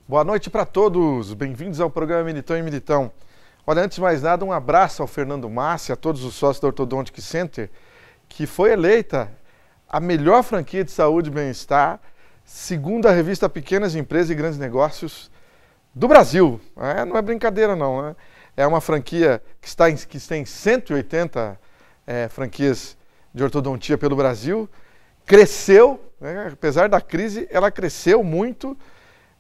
Boa noite para todos, bem-vindos ao programa Militão e Militão. Olha, antes de mais nada, um abraço ao Fernando Massi, a todos os sócios da Ortodontic Center, que foi eleita a melhor franquia de saúde e bem-estar, segundo a revista Pequenas Empresas e Grandes Negócios do Brasil. Não é brincadeira não, né? É uma franquia que tem 180 franquias de ortodontia pelo Brasil, cresceu, né? Apesar da crise, ela cresceu muito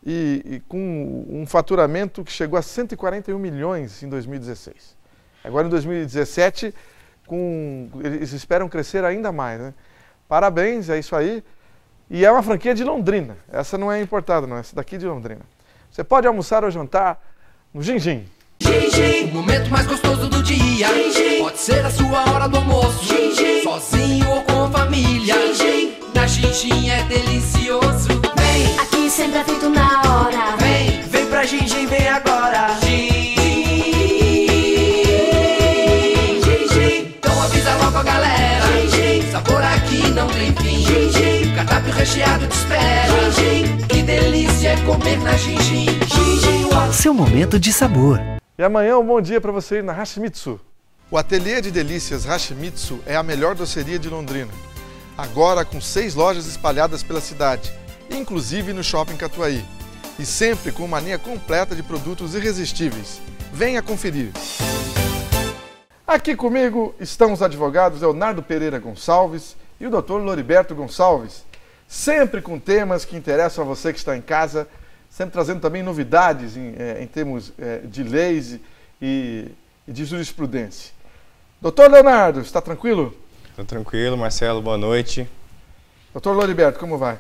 e com um faturamento que chegou a 141 milhões em 2016. Agora em 2017, eles esperam crescer ainda mais, né? Parabéns, é isso aí. E é uma franquia de Londrina, essa não é importada não, essa daqui de Londrina. Você pode almoçar ou jantar no Gin-Gin. Gin-Gin, o momento mais gostoso do dia. Gin-Gin, pode ser a sua hora do almoço. Gin-Gin, sozinho ou com família. Gin-Gin, na Gin-Gin é delicioso. Vem, aqui sempre é feito na hora. Vem pra Gin-Gin, vem agora. Gin-Gin, então avisa logo a galera. Gin-Gin, sabor aqui não tem fim. Gin-Gin, cardápio recheado te espera. Gin-Gin, que delícia é comer na Gin-Gin. Gin-Gin, seu momento de sabor. E amanhã um bom dia para você ir na Hashimitsu. O Ateliê de Delícias Hashimitsu é a melhor doceria de Londrina. Agora com 6 lojas espalhadas pela cidade, inclusive no Shopping Catuaí. E sempre com uma linha completa de produtos irresistíveis. Venha conferir. Aqui comigo estão os advogados Leonardo Pereira Gonçalves e o Dr. Loriberto Gonçalves. Sempre com temas que interessam a você que está em casa, sempre trazendo também novidades em termos de leis e de jurisprudência. Doutor Leonardo, está tranquilo? Estou tranquilo, Marcelo, boa noite. Doutor Loriberto, como vai?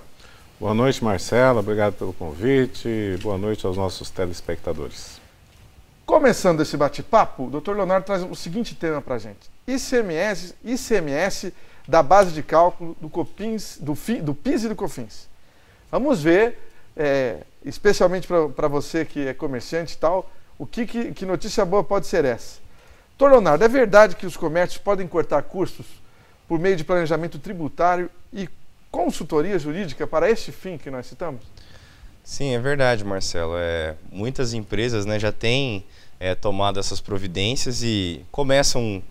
Boa noite, Marcelo, obrigado pelo convite, boa noite aos nossos telespectadores. Começando esse bate-papo, o doutor Leonardo traz o seguinte tema para a gente. ICMS da base de cálculo do PIS e do COFINS. Vamos ver, especialmente para você que é comerciante e tal, que notícia boa pode ser essa. Doutor Leonardo, é verdade que os comércios podem cortar custos por meio de planejamento tributário e consultoria jurídica para este fim que nós citamos? Sim, é verdade, Marcelo. Muitas empresas, né, já têm tomado essas providências e começam,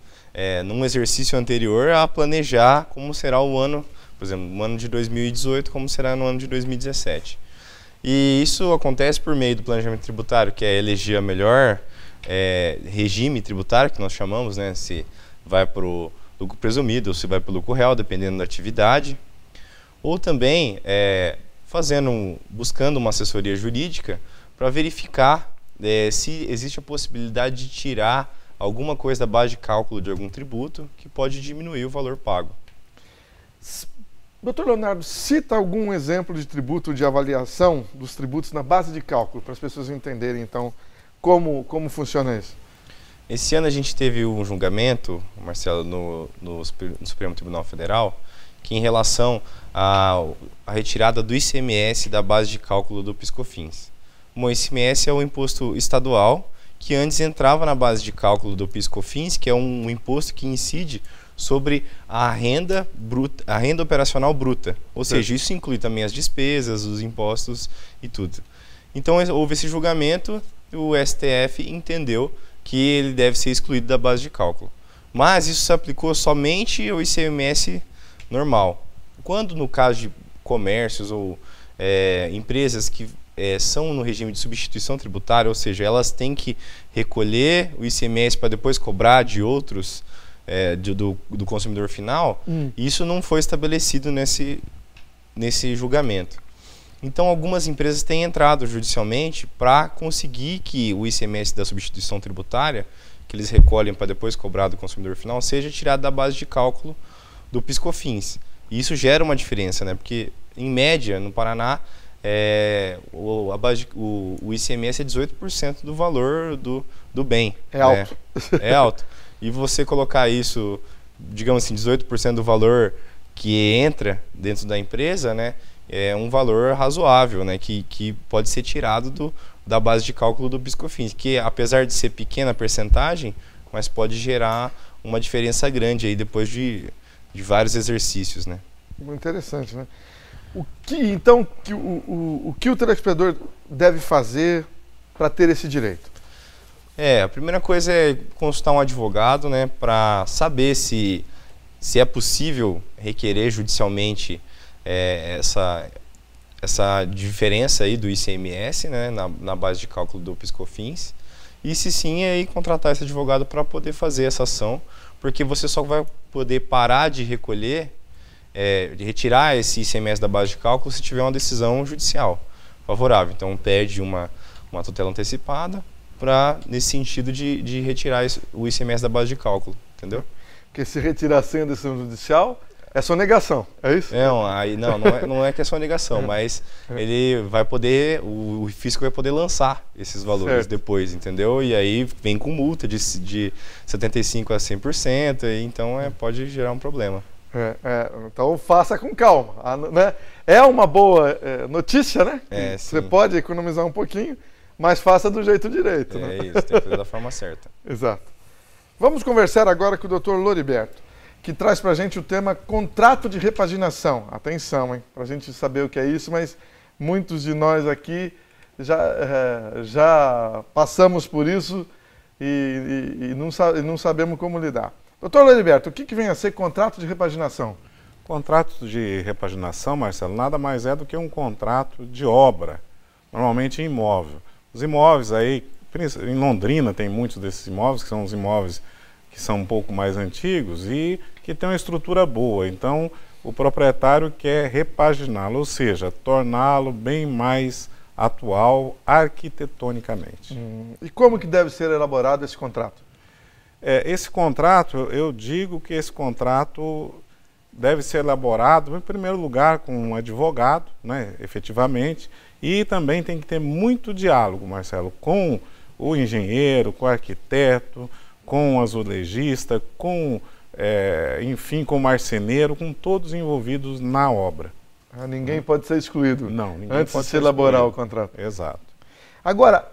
num exercício anterior, a planejar como será o ano, por exemplo, no ano de 2018, como será no ano de 2017. E isso acontece por meio do planejamento tributário, que é eleger a melhor regime tributário, que nós chamamos, né, se vai para o lucro presumido ou se vai para o lucro real, dependendo da atividade. Ou também buscando uma assessoria jurídica para verificar se existe a possibilidade de tirar alguma coisa da base de cálculo de algum tributo que pode diminuir o valor pago. Doutor Leonardo, cita algum exemplo de tributo de avaliação dos tributos na base de cálculo, para as pessoas entenderem, então, como funciona isso. Esse ano a gente teve um julgamento, Marcelo, no Supremo Tribunal Federal, que em relação à retirada do ICMS da base de cálculo do PIS/COFINS. O ICMS é o imposto estadual, que antes entrava na base de cálculo do PIS/COFINS, que é um imposto que incide sobre a renda bruta, a renda operacional bruta. Ou seja, isso inclui também as despesas, os impostos e tudo. Então houve esse julgamento, o STF entendeu que ele deve ser excluído da base de cálculo. Mas isso se aplicou somente ao ICMS normal. Quando no caso de comércios ou empresas que são no regime de substituição tributária, ou seja, elas têm que recolher o ICMS para depois cobrar de outros, do consumidor final, isso não foi estabelecido nesse julgamento. Então algumas empresas têm entrado judicialmente para conseguir que o ICMS da substituição tributária, que eles recolhem para depois cobrar do consumidor final, seja tirado da base de cálculo do PIS/COFINS. E isso gera uma diferença, né? Porque, em média, no Paraná, o ICMS é 18% do valor do bem. É alto. É alto. E você colocar isso, digamos assim, 18% do valor que entra dentro da empresa, né? É um valor razoável, né? Que pode ser tirado da base de cálculo do PIS/COFINS, que apesar de ser pequena a percentagem, mas pode gerar uma diferença grande aí depois de vários exercícios, né? Muito interessante, né? O que o telespectador deve fazer para ter esse direito? A primeira coisa é consultar um advogado, né, para saber se é possível requerer judicialmente essa diferença aí do ICMS, né, na base de cálculo do PiscoFins. E se sim, aí contratar esse advogado para poder fazer essa ação, porque você só vai poder parar de recolher, de retirar esse ICMS da base de cálculo se tiver uma decisão judicial favorável. Então pede uma tutela antecipada nesse sentido de retirar o ICMS da base de cálculo, entendeu? Porque se retirar sem a decisão judicial, é sonegação, é isso? Não é que é sonegação, mas ele vai poder, o fisco vai poder lançar esses valores certo. Depois, entendeu? E aí vem com multa de 75% a 100%, e então pode gerar um problema. Então faça com calma, né? É uma boa notícia, né? Você pode economizar um pouquinho, mas faça do jeito direito. É né? isso, tem que fazer da forma certa. Exato. Vamos conversar agora com o Dr. Loriberto, que traz para a gente o tema contrato de repaginação. Atenção, hein? Para a gente saber o que é isso, mas muitos de nós aqui já passamos por isso e não sabemos como lidar. Doutor Loriberto, o que vem a ser contrato de repaginação? Contrato de repaginação, Marcelo, nada mais é do que um contrato de obra, normalmente em imóvel. Os imóveis aí, em Londrina tem muitos desses imóveis, que são os imóveis que são um pouco mais antigos e que têm uma estrutura boa. Então, o proprietário quer repaginá-lo, ou seja, torná-lo bem mais atual arquitetonicamente. E como que deve ser elaborado esse contrato? Esse contrato, eu digo que esse contrato deve ser elaborado, em primeiro lugar, com um advogado, né, efetivamente, e também tem que ter muito diálogo, Marcelo, com o engenheiro, com o arquiteto, com o azulejista, enfim, com o marceneiro, com todos envolvidos na obra. Ninguém pode ser excluído antes de se elaborar o contrato. Exato. Agora,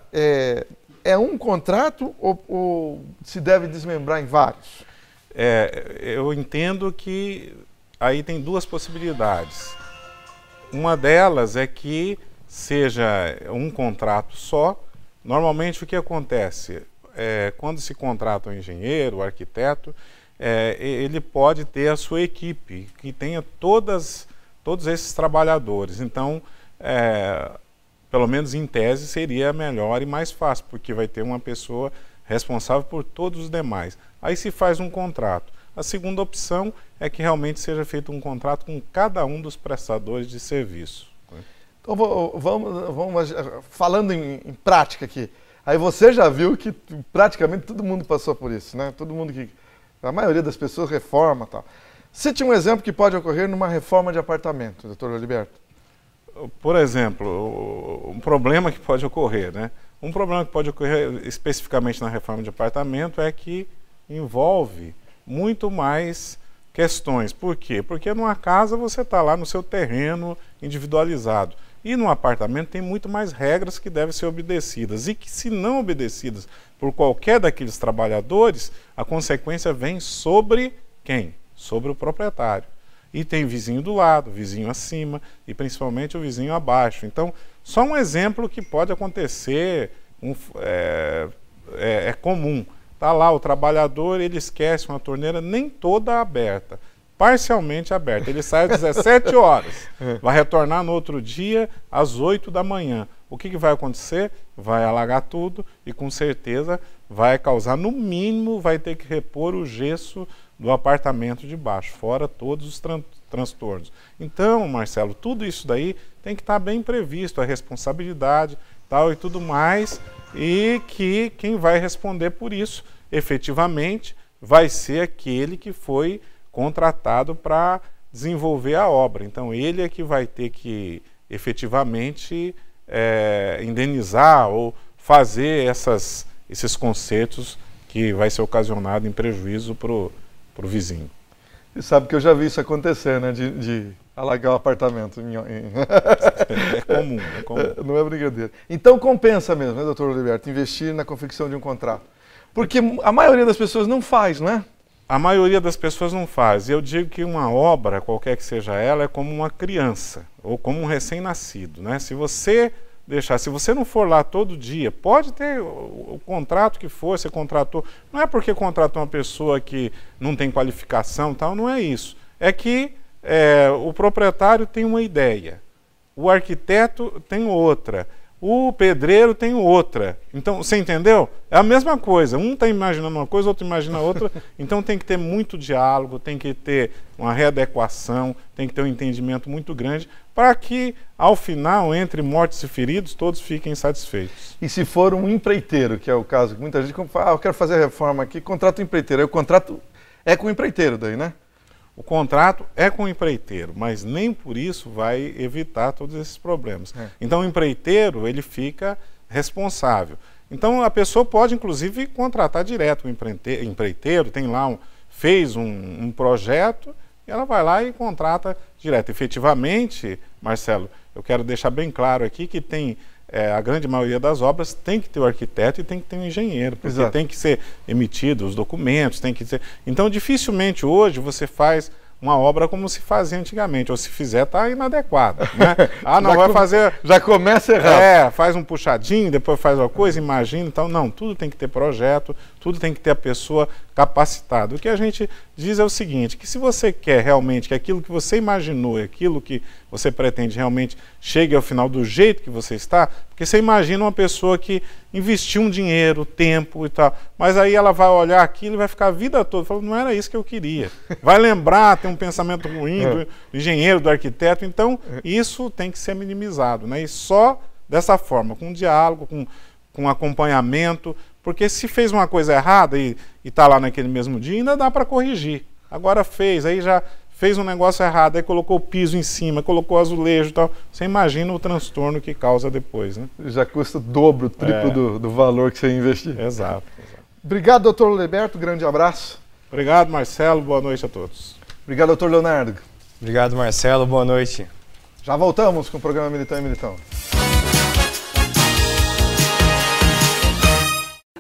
é um contrato ou se deve desmembrar em vários? Eu entendo que aí tem duas possibilidades. Uma delas é que seja um contrato só. Normalmente o que acontece? Quando se contrata um engenheiro, um arquiteto, ele pode ter a sua equipe, que tenha todos esses trabalhadores. Então, pelo menos em tese, seria melhor e mais fácil, porque vai ter uma pessoa responsável por todos os demais. Aí se faz um contrato. A segunda opção é que realmente seja feito um contrato com cada um dos prestadores de serviço. Então vamos falando em prática aqui. Aí você já viu que praticamente todo mundo passou por isso, né? A maioria das pessoas reforma e tal. Cite um exemplo que pode ocorrer numa reforma de apartamento, doutor Loriberto. Por exemplo, um problema que pode ocorrer, né? Um problema que pode ocorrer especificamente na reforma de apartamento é que envolve muito mais questões. Por quê? Porque numa casa você está lá no seu terreno individualizado. E no apartamento tem muito mais regras que devem ser obedecidas. E que, se não obedecidas por qualquer daqueles trabalhadores, a consequência vem sobre quem? Sobre o proprietário. E tem vizinho do lado, vizinho acima e principalmente o vizinho abaixo. Então, só um exemplo que pode acontecer, é comum. Está lá o trabalhador, ele esquece uma torneira nem toda aberta, parcialmente aberta. Ele sai às 17 horas, vai retornar no outro dia às 8 da manhã. O que vai acontecer? Vai alagar tudo e com certeza vai causar, no mínimo, vai ter que repor o gesso do apartamento de baixo, fora todos os transtornos. Então, Marcelo, tudo isso daí tem que estar bem previsto, a responsabilidade tal e tudo mais, e que quem vai responder por isso, efetivamente, vai ser aquele que foi contratado para desenvolver a obra. Então, ele é que vai ter que, efetivamente, indenizar ou fazer esses consertos que vai ser ocasionado em prejuízo para o vizinho. E sabe que eu já vi isso acontecer, né? De alagar o apartamento. É comum. Não é brincadeira. Então compensa mesmo, né, doutor Loriberto, investir na confecção de um contrato. Porque a maioria das pessoas não faz, não é? A maioria das pessoas não faz. Eu digo que uma obra, qualquer que seja ela, é como uma criança, ou como um recém-nascido, né? Se você não for lá todo dia, pode ter o contrato que for, você contratou, não é porque contratou uma pessoa que não tem qualificação, tal, não é isso. É que o proprietário tem uma ideia, o arquiteto tem outra, o pedreiro tem outra. Então, você entendeu? É a mesma coisa. Um está imaginando uma coisa, outro imagina outra. Então tem que ter muito diálogo, tem que ter uma readequação, tem que ter um entendimento muito grande para que, ao final, entre mortos e feridos, todos fiquem satisfeitos. E se for um empreiteiro, que é o caso que muita gente fala, eu quero fazer a reforma aqui, contrata um empreiteiro. Aí o contrato é com o empreiteiro daí, né? O contrato é com o empreiteiro, mas nem por isso vai evitar todos esses problemas. Então o empreiteiro, ele fica responsável. Então a pessoa pode, inclusive, contratar direto o empreiteiro, tem lá fez um projeto, e ela vai lá e contrata direto. Efetivamente, Marcelo, eu quero deixar bem claro aqui que tem... a grande maioria das obras tem que ter o arquiteto e tem que ter o engenheiro, porque Exato. tem que ser emitidos os documentos, tem que ser... Então, dificilmente hoje você faz uma obra como se fazia antigamente, ou se fizer está inadequado, né? Não, vai fazer... Já começa errado. Faz um puxadinho, depois faz uma coisa, imagina, então, não, tudo tem que ter projeto, tudo tem que ter a pessoa capacitada. O que a gente diz é o seguinte, que se você quer realmente que aquilo que você imaginou, aquilo que você pretende realmente chegue ao final do jeito que você está, porque você imagina uma pessoa que investiu um dinheiro, tempo e tal, mas aí ela vai olhar aquilo e vai ficar a vida toda falando, não era isso que eu queria. Vai lembrar, tem um pensamento ruim do engenheiro, do arquiteto, então isso tem que ser minimizado, né? E só dessa forma, com diálogo, com acompanhamento, porque se fez uma coisa errada e está lá naquele mesmo dia, ainda dá para corrigir. Agora aí já fez um negócio errado, aí colocou o piso em cima, colocou azulejo e tal. Você imagina o transtorno que causa depois, né? Já custa o dobro, o triplo do valor que você investiu. Exato. Obrigado, doutor Leberto, grande abraço. Obrigado, Marcelo, boa noite a todos. Obrigado, doutor Leonardo. Obrigado, Marcelo, boa noite. Já voltamos com o programa Militão e Militão.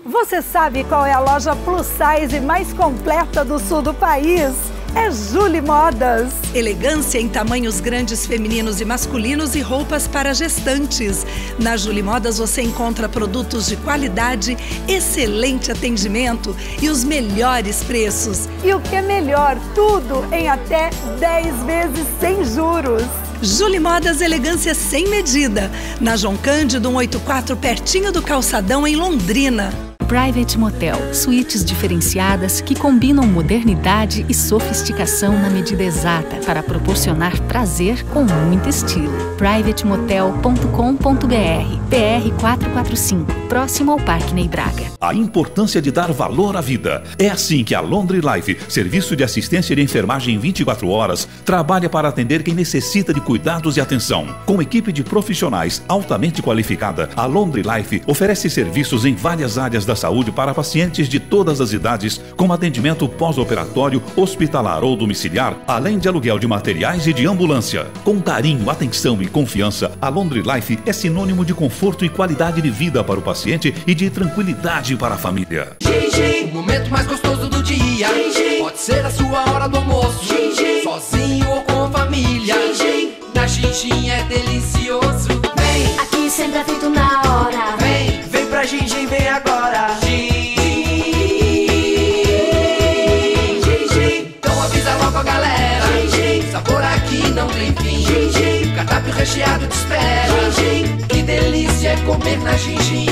Você sabe qual é a loja plus size mais completa do sul do país? É Julie Modas. Elegância em tamanhos grandes femininos e masculinos e roupas para gestantes. Na Julie Modas você encontra produtos de qualidade, excelente atendimento e os melhores preços. E o que é melhor, tudo em até 10 vezes sem juros. Julie Modas, elegância sem medida. Na João Cândido 184, pertinho do Calçadão, em Londrina. Private Motel, suítes diferenciadas que combinam modernidade e sofisticação na medida exata para proporcionar prazer com muito estilo. privatemotel.com.br, PR 445, próximo ao Parque Ney Braga. A importância de dar valor à vida. É assim que a Laundry Life, serviço de assistência de enfermagem 24 horas, trabalha para atender quem necessita de cuidados e atenção. Com equipe de profissionais altamente qualificada, a Laundry Life oferece serviços em várias áreas da saúde para pacientes de todas as idades, com atendimento pós-operatório, hospitalar ou domiciliar, além de aluguel de materiais e de ambulância. Com carinho, atenção e confiança, a Laundry Life é sinônimo de conforto e qualidade de vida para o paciente e de tranquilidade para a família. O momento mais gostoso do dia pode ser a sua hora do almoço, sozinho ou com família. Na Xinxin é delicioso. Vem, Aqui sempre é feito na hora. vem pra Xinxin, vem agora. Então avisa logo a galera. Sabor aqui não tem fim. Cardápio recheado te espera. Que delícia é comer na Xinxin.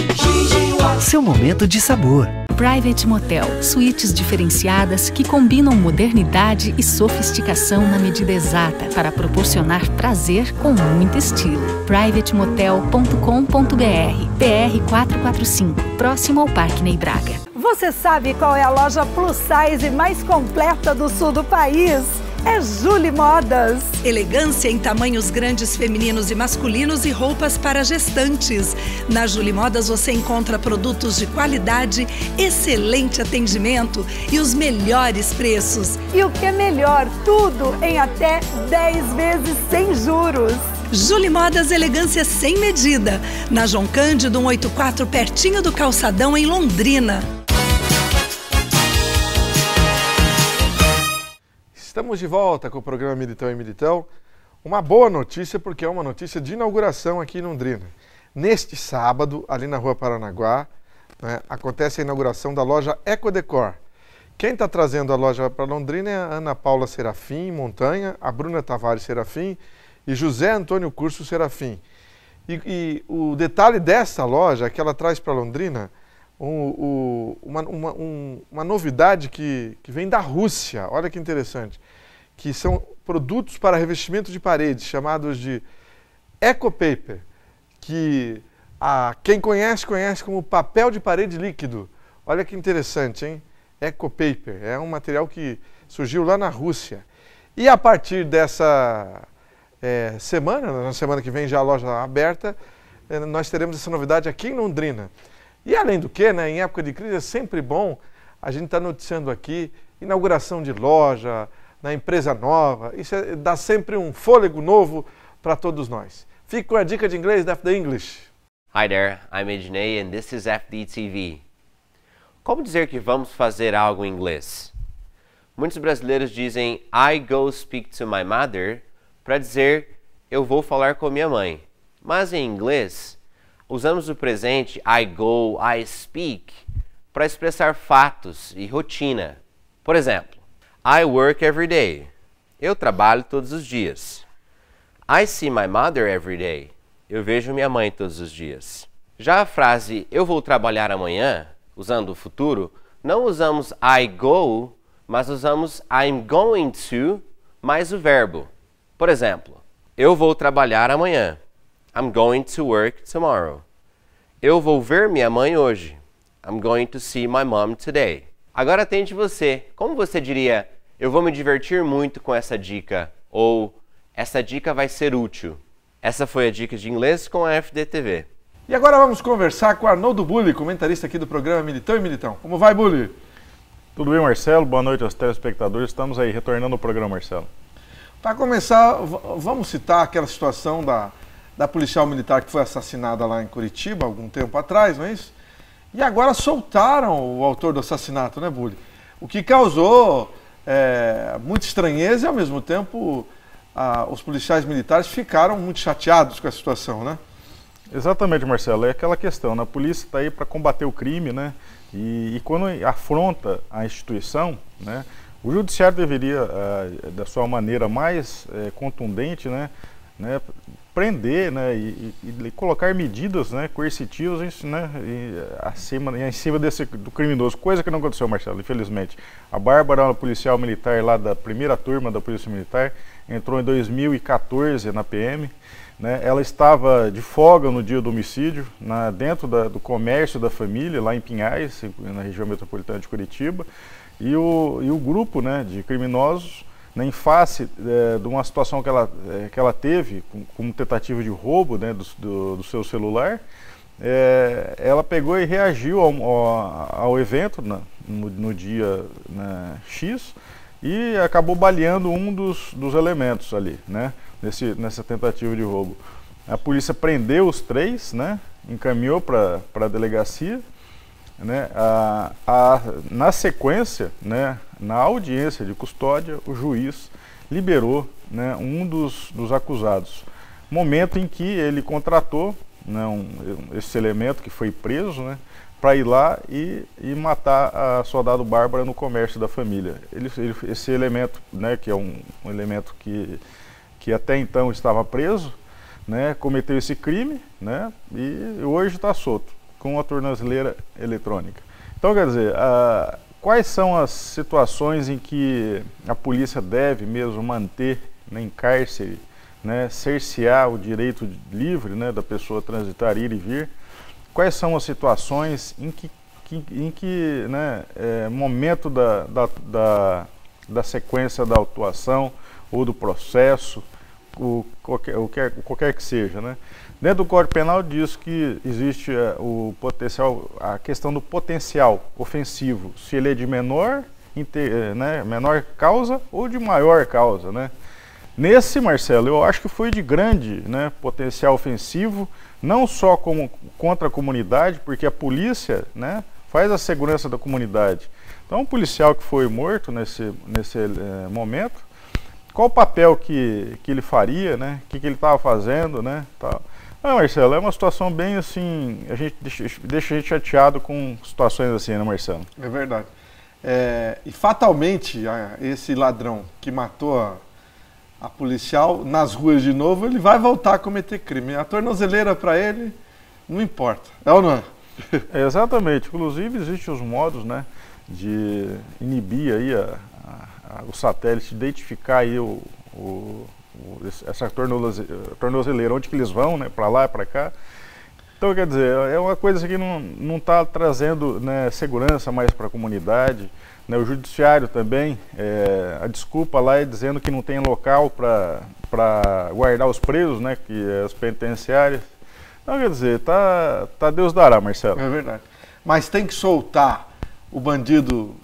Seu momento de sabor. Private Motel, suítes diferenciadas que combinam modernidade e sofisticação na medida exata para proporcionar prazer com muito estilo. privatemotel.com.br, PR 445, próximo ao Parque Ney Braga. Você sabe qual é a loja plus size mais completa do sul do país? É Julie Modas. Elegância em tamanhos grandes femininos e masculinos e roupas para gestantes. Na Julie Modas você encontra produtos de qualidade, excelente atendimento e os melhores preços. E o que é melhor, tudo em até 10 vezes sem juros. Julie Modas, elegância sem medida. Na João Cândido 184, pertinho do Calçadão, em Londrina. Estamos de volta com o programa Militão e Militão. Uma boa notícia, porque é uma notícia de inauguração aqui em Londrina. Neste sábado, ali na Rua Paranaguá, né, acontece a inauguração da loja Ecodecor. Quem está trazendo a loja para Londrina é a Ana Paula Serafim Montanha, a Bruna Tavares Serafim e José Antônio Curso Serafim. E o detalhe dessa loja é que ela traz para Londrina uma novidade que vem da Rússia. Olha que interessante. Que são produtos para revestimento de paredes, chamados de EcoPaper, que quem conhece como papel de parede líquido. Olha que interessante, hein? EcoPaper. É um material que surgiu lá na Rússia. E a partir dessa na semana que vem já a loja aberta, nós teremos essa novidade aqui em Londrina. E além do que, né, em época de crise é sempre bom a gente estar noticiando aqui inauguração de loja, na empresa nova. Isso dá sempre um fôlego novo para todos nós. Fique com a dica de inglês da FD English. Hi there, I'm Ednei and this is FD TV. Como dizer que vamos fazer algo em inglês? Muitos brasileiros dizem I go speak to my mother para dizer eu vou falar com minha mãe. Mas em inglês, usamos o presente I go, I speak para expressar fatos e rotina. Por exemplo, I work every day. Eu trabalho todos os dias. I see my mother every day. Eu vejo minha mãe todos os dias. Já a frase eu vou trabalhar amanhã, usando o futuro, não usamos I go, mas usamos I'm going to mais o verbo. Por exemplo, eu vou trabalhar amanhã. I'm going to work tomorrow. Eu vou ver minha mãe hoje. I'm going to see my mom today. Agora tente você. Como você diria, eu vou me divertir muito com essa dica? Ou, essa dica vai ser útil. Essa foi a dica de inglês com a FDTV. E agora vamos conversar com Arnoldo Bulli, comentarista aqui do programa Militão e Militão. Como vai, Bulli? Tudo bem, Marcelo? Boa noite aos telespectadores. Estamos aí, retornando ao programa, Marcelo. Para começar, vamos citar aquela situação da policial militar que foi assassinada lá em Curitiba, algum tempo atrás, não é isso? E agora soltaram o autor do assassinato, né, Bulli? O que causou muita estranheza e, ao mesmo tempo, os policiais militares ficaram muito chateados com a situação, né? Exatamente, Marcelo. É aquela questão, né? A polícia está aí para combater o crime, né? E quando afronta a instituição, né? O judiciário deveria, da sua maneira mais contundente, né? Prender, né, e colocar medidas, né, coercitivas, né, em cima do criminoso, coisa que não aconteceu, Marcelo, infelizmente. A Bárbara, uma policial militar lá da primeira turma da Polícia Militar, entrou em 2014 na PM, né, ela estava de folga no dia do homicídio, dentro do comércio da família, lá em Pinhais, na região metropolitana de Curitiba, e o grupo, né, de criminosos, em face de uma situação que ela teve, como tentativa de roubo, né, do seu celular, ela pegou e reagiu ao evento no dia X e acabou baleando um dos elementos ali, né, nessa tentativa de roubo. A polícia prendeu os três, né, encaminhou para a delegacia, né, na sequência, né, na audiência de custódia, o juiz liberou, né, um dos acusados. Momento em que ele contratou, né, esse elemento que foi preso, né, para ir lá e matar a soldado Bárbara no comércio da família. Esse elemento, né, que é um elemento que até então estava preso, né, cometeu esse crime, né, e hoje está solto com a tornozeleira eletrônica. Então, quer dizer, quais são as situações em que a polícia deve mesmo manter, né, em cárcere, né, cercear o direito livre, né, da pessoa transitar, ir e vir? Quais são as situações em que né, momento da sequência da autuação ou do processo, qualquer que seja, né? Dentro do Código Penal diz que existe a questão do potencial ofensivo, se ele é de menor causa ou de maior causa, né? Nesse, Marcelo, eu acho que foi de grande, né, potencial ofensivo, não só contra a comunidade, porque a polícia, né, faz a segurança da comunidade. Então, um policial que foi morto nesse momento, qual o papel que ele faria, né? O que ele estava fazendo, né? Tal. Não, Marcelo, é uma situação bem assim, deixa a gente chateado com situações assim, né, Marcelo? É verdade. E fatalmente, esse ladrão que matou a policial nas ruas de novo, ele vai voltar a cometer crime. A tornozeleira para ele não importa, é ou não é? Exatamente. Inclusive, existem os modos, né, de inibir aí o satélite, identificar aí essa tornozeleira, onde que eles vão, né, para lá e para cá. Então, quer dizer, é uma coisa que não está trazendo, né, segurança mais para a comunidade, né. O judiciário também, a desculpa lá é dizendo que não tem local para guardar os presos, né, que é as penitenciárias. Então, quer dizer, tá Deus dará, Marcelo. É verdade. Mas tem que soltar o bandido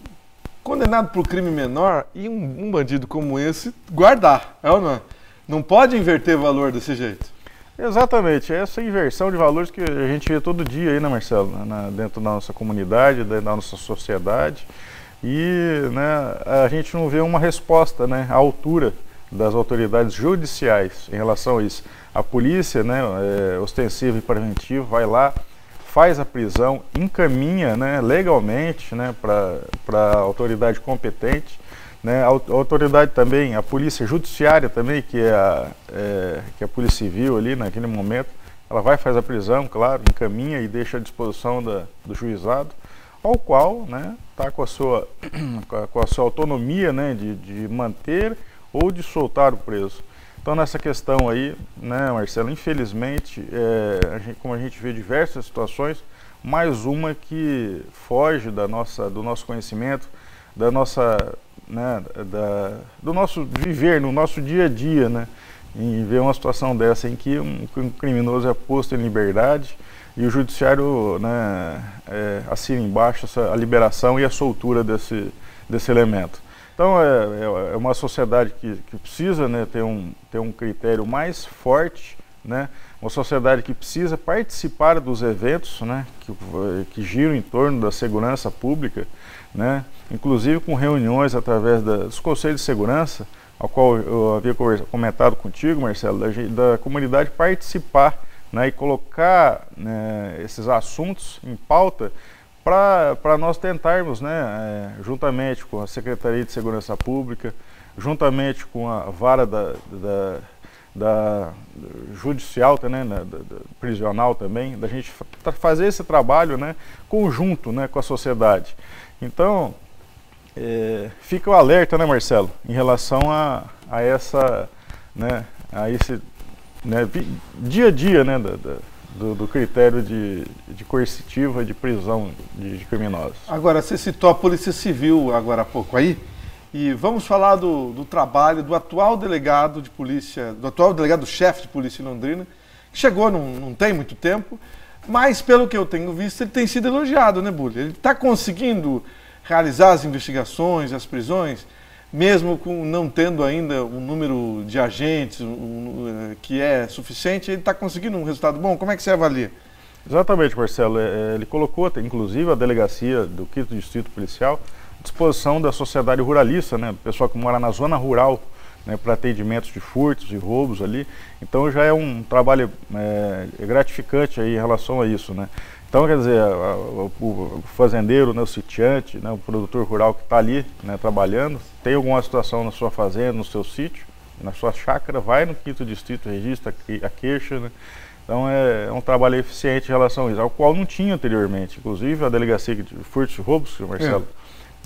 condenado por crime menor e um bandido como esse guardar, é ou não é? Não pode inverter valor desse jeito. Exatamente, essa inversão de valores que a gente vê todo dia aí, né, Marcelo? Dentro da nossa comunidade, dentro da nossa sociedade. E, né, a gente não vê uma resposta, né, à altura das autoridades judiciais em relação a isso. A polícia, né, ostensiva e preventiva, vai lá, faz a prisão, encaminha, né, legalmente, né, para a autoridade competente. Né, a autoridade também, a polícia judiciária também, que é a polícia civil ali naquele momento, ela vai fazer a prisão, claro, encaminha e deixa à disposição do juizado, ao qual, né, está com a sua autonomia, né, de manter ou de soltar o preso. Então, nessa questão aí, né, Marcelo, infelizmente, como a gente vê diversas situações, mais uma que foge do nosso conhecimento, da nossa, né, do nosso viver, no nosso dia a dia, né, em ver uma situação dessa em que um criminoso é posto em liberdade e o judiciário, né, assina embaixo a liberação e a soltura desse elemento. Então, é uma sociedade que precisa, né, ter um critério mais forte, né, uma sociedade que precisa participar dos eventos, né, que giram em torno da segurança pública, né, inclusive com reuniões através dos conselhos de segurança, ao qual eu havia comentado contigo, Marcelo, da comunidade participar, né, e colocar, né, esses assuntos em pauta para nós tentarmos, né, juntamente com a Secretaria de Segurança Pública, juntamente com a vara da judicial, né, da prisional também, da gente fazer esse trabalho, né, conjunto, né, com a sociedade. Então, fica o alerta, né, Marcelo, em relação a essa, né, a esse, né, dia a dia, né, do critério de coercitiva de prisão de criminosos. Agora, você citou a Polícia Civil agora há pouco aí, e vamos falar do trabalho do atual delegado de polícia, do atual delegado-chefe de polícia em Londrina, que chegou não tem muito tempo, mas pelo que eu tenho visto, ele tem sido elogiado, né, Bulli? Ele está conseguindo realizar as investigações, as prisões, mesmo não tendo ainda um número de agentes que é suficiente, ele está conseguindo um resultado bom? Como é que você avalia? Exatamente, Marcelo. Ele colocou, inclusive, a delegacia do 5º Distrito Policial à disposição da sociedade ruralista, né, do pessoal que mora na zona rural, né, para atendimentos de furtos e roubos ali. Então já é um trabalho gratificante aí em relação a isso, né. Então, quer dizer, o fazendeiro, né, o sitiante, né, o produtor rural que está ali, né, trabalhando, tem alguma situação na sua fazenda, no seu sítio, na sua chácara, vai no 5º Distrito, registra a queixa, né. Então é um trabalho eficiente em relação a isso, ao qual não tinha anteriormente. Inclusive a delegacia de furtos e roubos, Marcelo,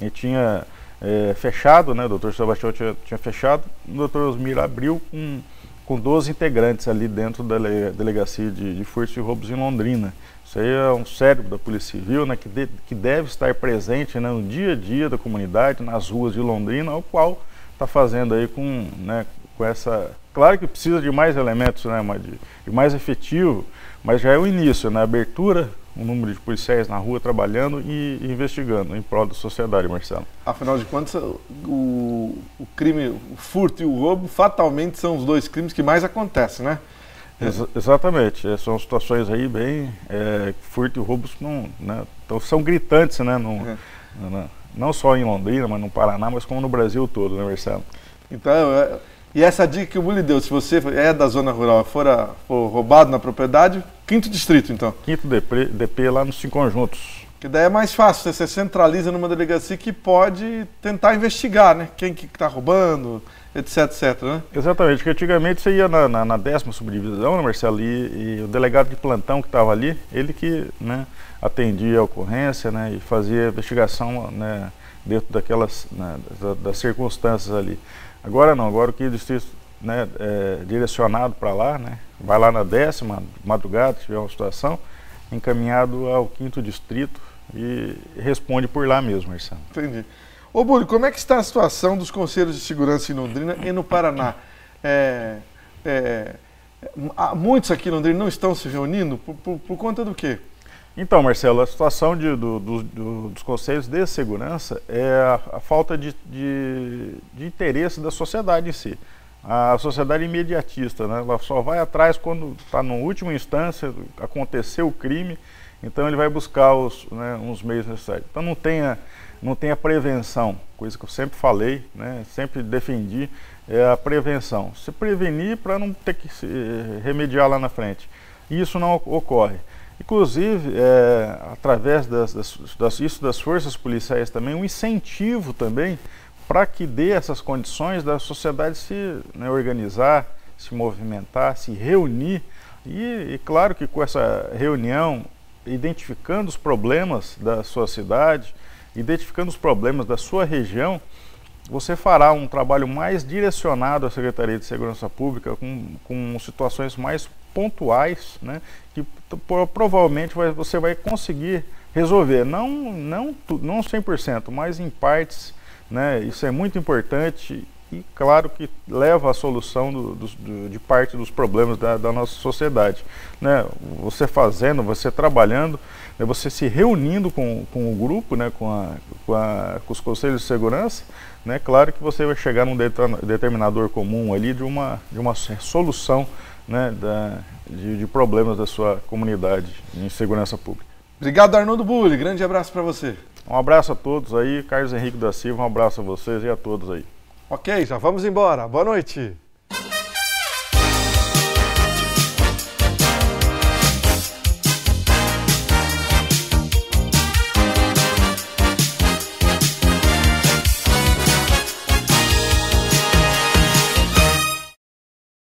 ele tinha fechado, né, o doutor Sebastião tinha fechado, o doutor Osmir abriu com 12 integrantes ali dentro da delegacia de furtos e roubos em Londrina. Isso aí é um cérebro da Polícia Civil, né, que deve estar presente, né, no dia a dia da comunidade, nas ruas de Londrina, ao qual está fazendo aí com essa... Claro que precisa de mais elementos, né, de mais efetivo, mas já é o início, né, a abertura, um número de policiais na rua trabalhando e investigando em prol da sociedade, Marcelo. Afinal de contas, o crime, o furto e o roubo, fatalmente são os dois crimes que mais acontecem, né? Exatamente, são situações aí bem, furto e roubos não, né, então são gritantes, né, não só em Londrina, mas no Paraná, mas como no Brasil todo, né, Marcelo? Então, e essa dica que o Bully deu, se você é da zona rural for roubado na propriedade, 5º distrito, então? 5º DP lá nos 5 conjuntos. Que daí é mais fácil, você centraliza numa delegacia que pode tentar investigar, né? Quem que está roubando, etc, né? Exatamente, porque antigamente você ia na 10ª subdivisão, né, Marcelo, e o delegado de plantão que estava ali, ele que, né, atendia a ocorrência, né, e fazia investigação, né, dentro daquelas, né, das circunstâncias ali. Agora não, agora o 5º distrito, né, direcionado para lá, né, vai lá na 10ª, madrugada, se tiver uma situação, encaminhado ao 5º distrito e responde por lá mesmo, Marcelo. Entendi. Ô, Bully, como é que está a situação dos conselhos de segurança em Londrina e no Paraná? Muitos aqui em Londrina não estão se reunindo por conta do quê? Então, Marcelo, a situação dos conselhos de segurança é a falta de interesse da sociedade em si. A sociedade imediatista, né? Ela só vai atrás quando está na última instância, aconteceu o crime, então ele vai buscar uns meios necessários. Então não tem a prevenção, coisa que eu sempre falei, né? Sempre defendi, é a prevenção. Se prevenir para não ter que se remediar lá na frente. E isso não ocorre. Inclusive, através das forças policiais também, um incentivo também para que dê essas condições da sociedade se, né, organizar, se movimentar, se reunir e claro que com essa reunião, identificando os problemas da sua cidade, identificando os problemas da sua região, você fará um trabalho mais direcionado à Secretaria de Segurança Pública, com situações mais pontuais, né, que provavelmente você vai conseguir resolver, não 100%, mas em partes, né, isso é muito importante e claro que leva à solução de parte dos problemas da nossa sociedade, né, você fazendo, você trabalhando, né, você se reunindo com o grupo, né, com os conselhos de segurança, né, claro que você vai chegar num determinador comum ali de uma solução, né, de problemas da sua comunidade em segurança pública. Obrigado, Arnoldo Bully. Grande abraço para você. Um abraço a todos aí. Carlos Henrique da Silva, um abraço a vocês e a todos aí. Ok, já vamos embora. Boa noite.